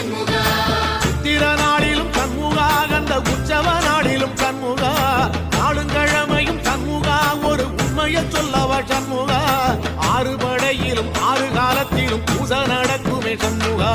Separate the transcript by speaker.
Speaker 1: சித்திர நாளிலும் சண்முகா அந்த உற்சவ நாளிலும் சண்முகா நாடுங்கிழமையும் சண்முகா ஒரு உண்மையை சொல்லவா சண்முகா ஆறு படையிலும் ஆறு காலத்திலும் பூசை நடக்குமே சண்முகா